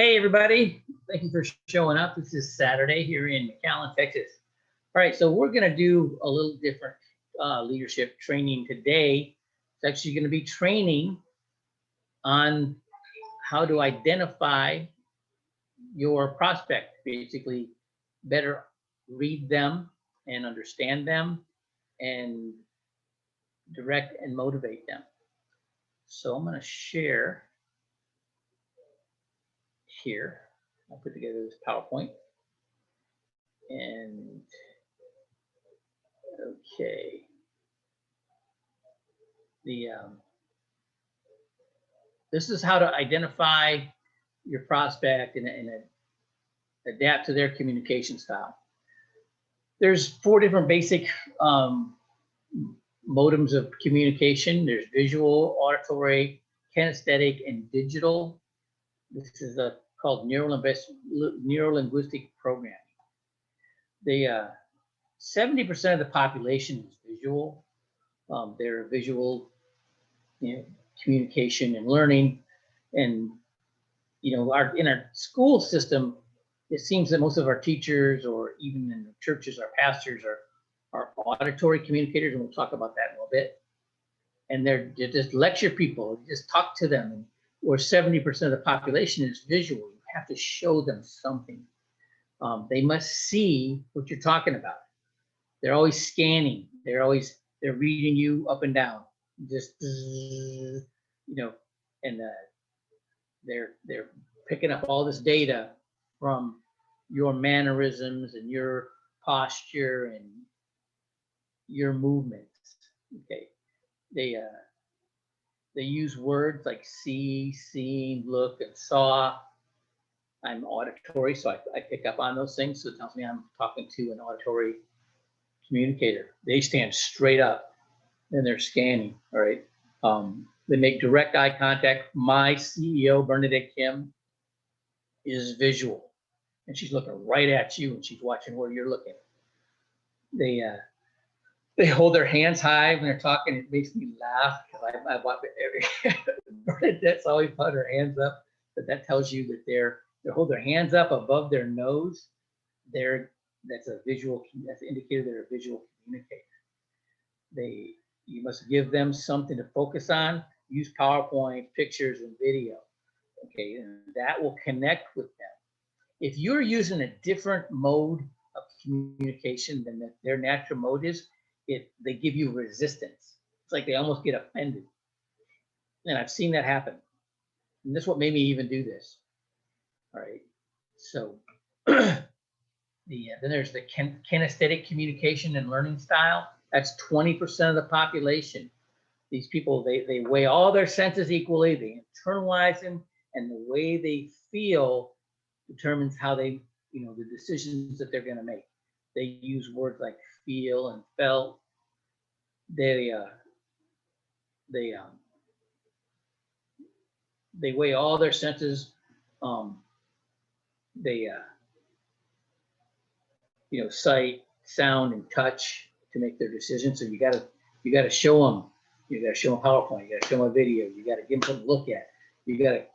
Hey, everybody. Thank you for showing up. This is Saturday here in McAllen, Texas. All right, so we're going to do a little different leadership training today. It's actually going to be training on how to identify your prospect, basically better read them and understand them and direct and motivate them. So I'm going to share here. I'll put together this PowerPoint. And okay, this is how to identify your prospect and adapt to their communication style. There's 4 different basic modems of communication. There's visual, auditory, kinesthetic, and digital. This is called neuro-linguistic programming. 70% of the population is visual. They're visual, communication and learning. And in our school system, it seems that most of our teachers, or even in the churches, our pastors are auditory communicators, and we'll talk about that in a little bit. And they're just lecture people, just talk to them. And where 70% of the population is visual, you have to show them something. They must see what you're talking about. They're always scanning. They're reading you up and down, just and they're picking up all this data from your mannerisms and your posture and your movements. Okay, they use words like see, seen, look, and saw. I'm auditory, so I pick up on those things. So it tells me I'm talking to an auditory communicator. They stand straight up and they're scanning. All right. They make direct eye contact. My CEO, Bernadette Kim, is visual, and she's looking right at you, and she's watching where you're looking. They hold their hands high when they're talking. It makes me laugh because I watch Bernadette's always put her hands up, but that tells you that they hold their hands up above their nose. That's an indicator they're a visual communicator. You must give them something to focus on. Use PowerPoint, pictures, and video. Okay, and that will connect with them. If you're using a different mode of communication than their natural mode is, they give you resistance. It's like they almost get offended. And I've seen that happen. And this is what made me even do this. All right, so then there's the kinesthetic communication and learning style. That's 20% of the population. These people, they weigh all their senses equally, they internalize them, and the way they feel determines how the decisions that they're going to make. They use words like feel and felt. They weigh all their senses. Sight, sound, and touch to make their decisions. So you got to show them. You got to show them PowerPoint. You got to show them a video. You got to give them something to look at. You got to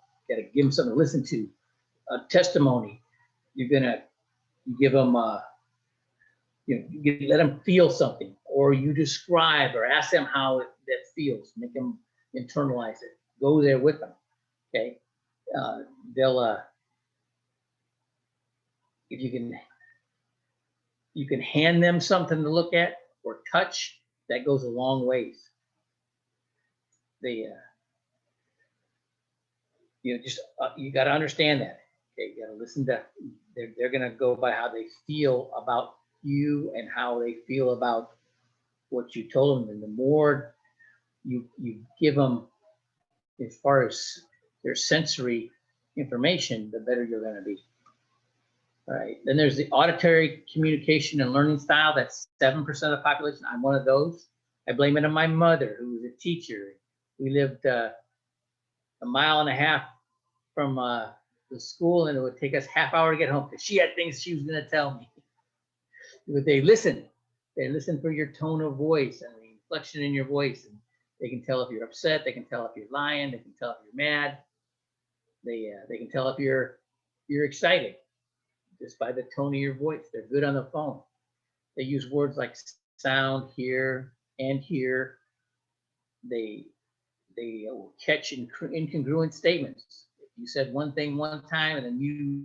give them something to listen to. A testimony. You're gonna give them. You let them feel something, or you describe or ask them how that feels. Make them internalize it. Go there with them. Okay. They'll. If you can hand them something to look at or touch, that goes a long ways. You got to understand that. Okay, you got to listen to. They're going to go by how they feel about you and how they feel about what you told them. And the more you give them as far as their sensory information, the better you're going to be. All right. Then there's the auditory communication and learning style. That's 7% of the population. I'm one of those. I blame it on my mother, who was a teacher. We lived a mile and a half from the school, and it would take us half hour to get home because she had things she was going to tell me. But they listen. They listen for your tone of voice and the inflection in your voice. And they can tell if you're upset. They can tell if you're lying. They can tell if you're mad. They can tell if you're you're excited just by the tone of your voice. They're good on the phone. They use words like sound, hear, and hear. They will catch incongruent statements. If you said one thing one time and then you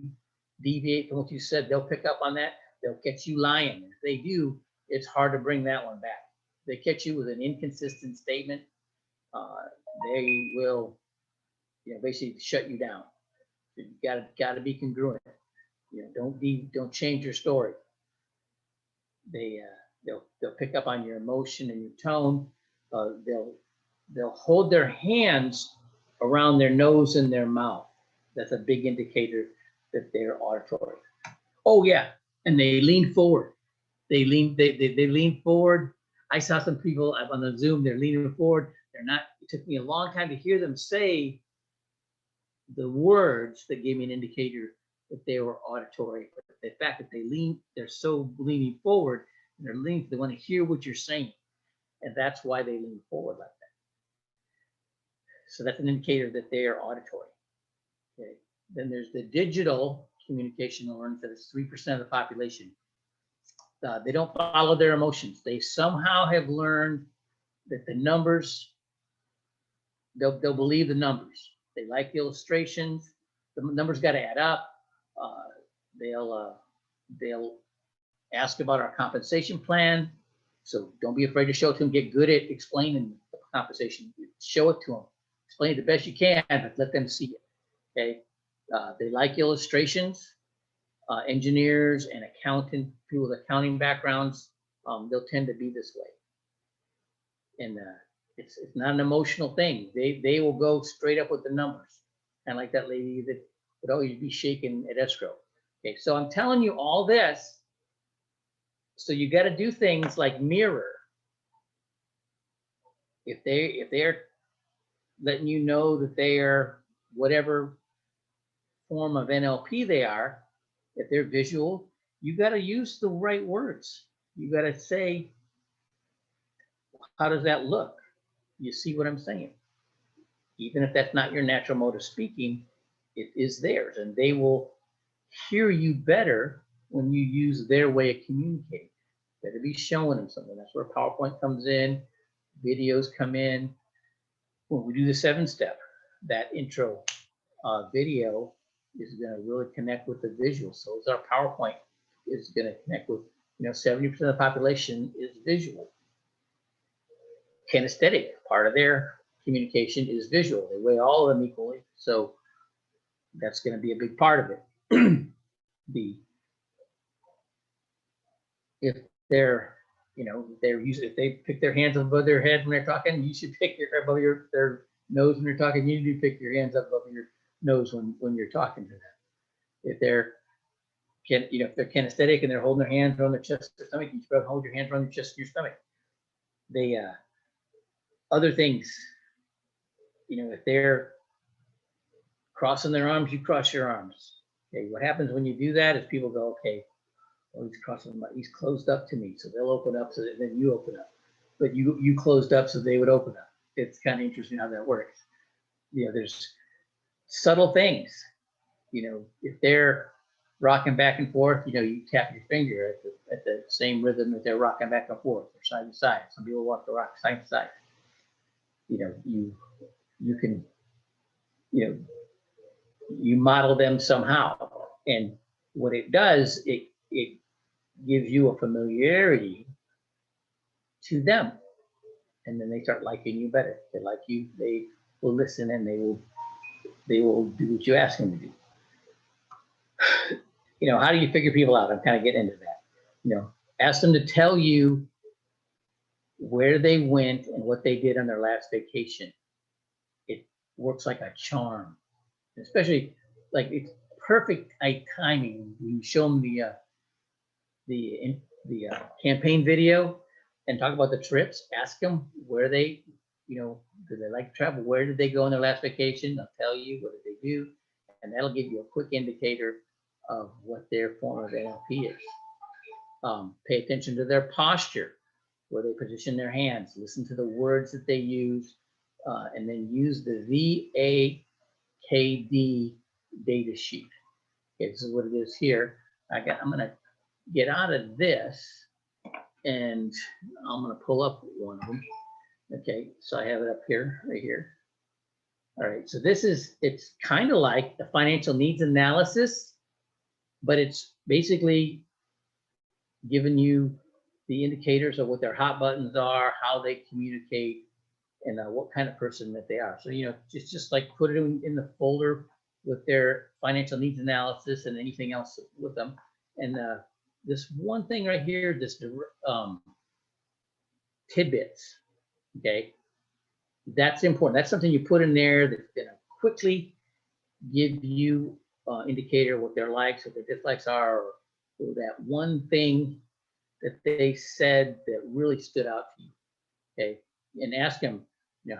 deviate from what you said, they'll pick up on that. They'll catch you lying. If they do, it's hard to bring that one back. They catch you with an inconsistent statement, they will, basically shut you down. You got to be congruent. Don't change your story. They'll pick up on your emotion and your tone. They'll hold their hands around their nose and their mouth. That's a big indicator that they're auditory. Oh yeah, and they lean forward. They lean forward. I saw some people on the Zoom. They're leaning forward. They're not. It took me a long time to hear them say the words that gave me an indicator that they were auditory. But the fact that they're so leaning forward, and they want to hear what you're saying, and that's why they lean forward like that. So that's an indicator that they are auditory. Okay. Then there's the digital communication learns that is 3% of the population. They don't follow their emotions. They somehow have learned that the numbers, they'll believe the numbers. They like the illustrations. The numbers got to add up. They'll ask about our compensation plan. So don't be afraid to show it to them. Get good at explaining the compensation. Show it to them. Explain it the best you can, but let them see it. Okay. They like illustrations. Engineers and people with accounting backgrounds, they'll tend to be this way. And it's not an emotional thing. They will go straight up with the numbers. And like that lady that would always be shaken at escrow. Okay, so I'm telling you all this. So you got to do things like mirror. If they're letting you know that they are whatever form of NLP they are, if they're visual, you got to use the right words. You got to say, how does that look? You see what I'm saying? Even if that's not your natural mode of speaking, it is theirs, and they will hear you better when you use their way of communicating. Better be showing them something. That's where PowerPoint comes in, videos come in. When we do the 7-step, that intro video is going to really connect with the visual. So is our PowerPoint is going to connect with, 70% of the population is visual. Kinesthetic, part of their communication is visual. They weigh all of them equally. So that's going to be a big part of it. If they pick their hands above their head when they're talking, you should pick above their nose when you're talking. You need to pick your hands up above your nose when you're talking to them. If they're kinesthetic and they're holding their hands around their chest or stomach, you should hold your hands around your chest or your stomach. Other things, if they're crossing their arms, you cross your arms. Okay, what happens when you do that is people go, okay, well, he's closed up to me, so they'll open up, so that then you open up. But you closed up, so they would open up. It's kind of interesting how that works. There's subtle things. If they're rocking back and forth, you tap your finger at the same rhythm that they're rocking back and forth or side to side. Some people want to rock side to side. You can, you model them somehow. And what it does, it gives you a familiarity to them. And then they start liking you better. They like you, they will listen, and they will do what you ask them to do. How do you figure people out? I'm kind of getting into that. Ask them to tell you where they went and what they did on their last vacation. It works like a charm, especially like it's perfect timing. When you show them the campaign video and talk about the trips, ask them where they, do they like to travel? Where did they go on their last vacation? They'll tell you what did they do, and that'll give you a quick indicator of what their form of NLP is. Pay attention to their posture, where they position their hands, listen to the words that they use, and then use the VAKD data sheet. Okay, this is what it is here. I'm gonna get out of this and I'm gonna pull up one of them. Okay, so I have it up here, right here. All right, so it's kind of like the financial needs analysis, but it's basically giving you the indicators of what their hot buttons are, how they communicate, and what kind of person that they are. So, just like put it in the folder with their financial needs analysis and anything else with them. And this one thing right here, this tidbits, okay, that's important. That's something you put in there that's going to quickly give you indicator what their likes, what their dislikes are, or that one thing that they said that really stood out to you. Okay, and ask them,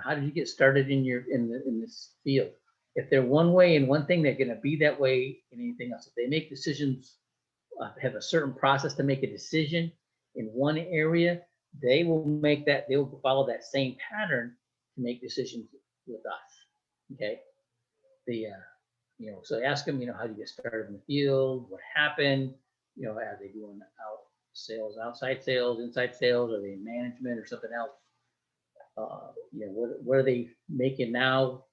how did you get started in this field? If they're one way in one thing, they're going to be that way in anything else. If they make decisions, have a certain process to make a decision in one area, they will follow that same pattern to make decisions with us. Okay, so ask them, how do you get started in the field? What happened? Are they doing outside sales, inside sales? Are they in management or something else? What are they making now?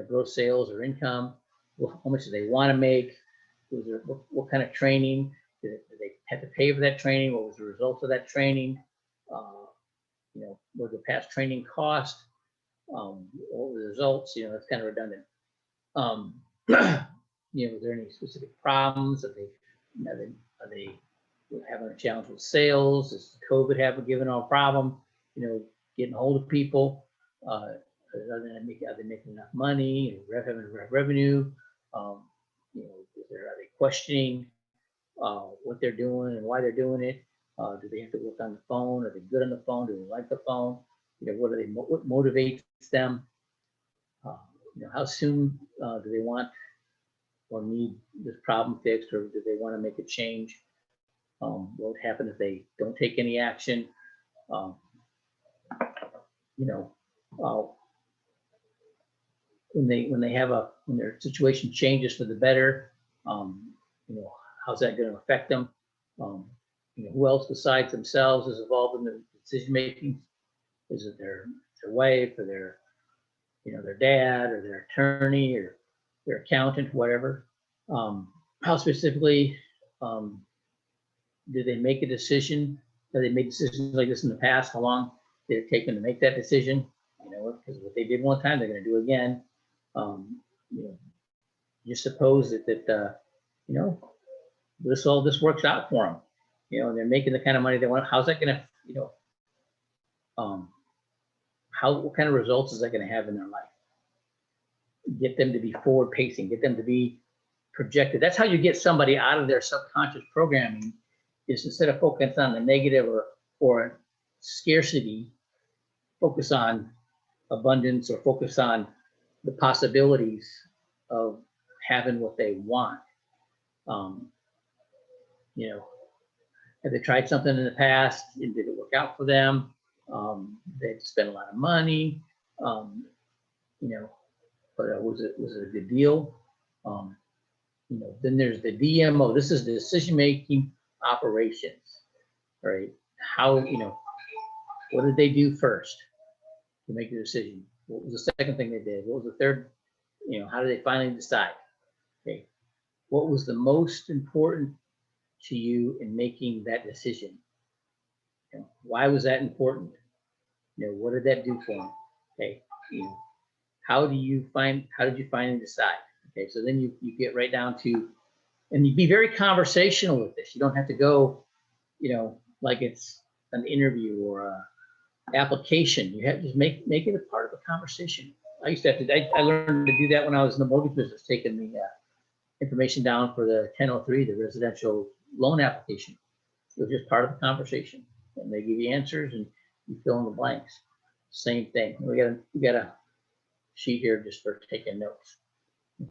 Gross sales or income? How much do they want to make? What kind of training? Did they have to pay for that training? What was the result of that training? What the past training cost? What were the results? That's kind of redundant. Is there any specific problems? Are they having a challenge with sales? Does COVID have given them a problem? Getting a hold of people. Are they making enough money? Having enough revenue? Are they questioning what they're doing and why they're doing it? Do they have to work on the phone? Are they good on the phone? Do they like the phone? What motivates them? How soon do they want or need this problem fixed, or do they want to make a change? What would happen if they don't take any action? When their situation changes for the better, how's that going to affect them? Who else besides themselves is involved in the decision making? Is it their wife or their dad or their attorney or their accountant, whatever? How specifically did they make a decision? Have they made decisions like this in the past? How long did it take them to make that decision? Because what they did one time, they're going to do again. You suppose that this works out for them. And they're making the kind of money they want. How's that going to, what kind of results is that going to have in their life? Get them to be forward pacing, get them to be projected. That's how you get somebody out of their subconscious programming, is instead of focus on the negative or scarcity, focus on abundance, or focus on the possibilities of having what they want. Have they tried something in the past and did it work out for them? They spent a lot of money, but was it a good deal? Then there's the DMO. This is the decision-making operations, right? How, what did they do first to make the decision? What was the second thing they did? What was the third? How did they finally decide? Okay, what was the most important to you in making that decision? Why was that important? What did that do for them? Okay, how did you finally decide? Okay, so then you get right down to, and you be very conversational with this. You don't have to go, like it's an interview or a application. You have to just make it a part of a conversation. I used to have to. I learned to do that when I was in the mortgage business, taking the information down for the 1003, the residential loan application. It was just part of the conversation, and they give you answers, and you fill in the blanks. Same thing. We got a sheet here just for taking notes.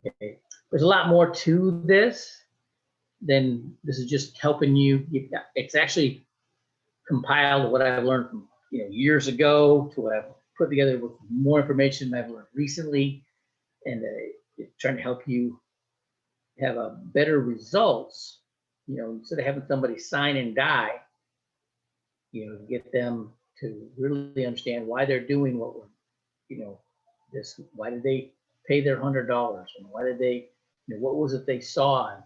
Okay. There's a lot more to this than this is just helping you. It's actually compiled what I've learned from years ago to what I've put together with more information I've learned recently, and trying to help you have a better results, you know, instead of having somebody sign and die, you know, get them to really understand why they're doing what we're, you know, this, why did they pay their $100, and why did they, you know, what was it they saw? And,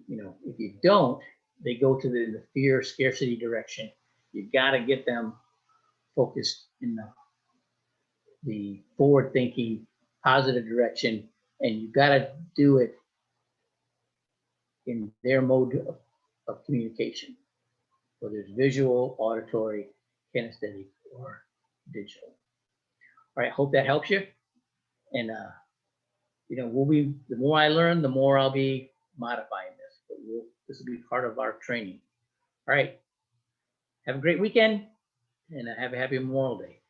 you know, if you don't, they go to the fear scarcity direction. You got to get them focused in the forward thinking positive direction, and you got to do it in their mode of communication, whether it's visual, auditory, kinesthetic, or digital. All right, hope that helps you. And you know, the more I learn, the more I'll be modifying this. But this will be part of our training. All right, have a great weekend, and have a happy Memorial Day.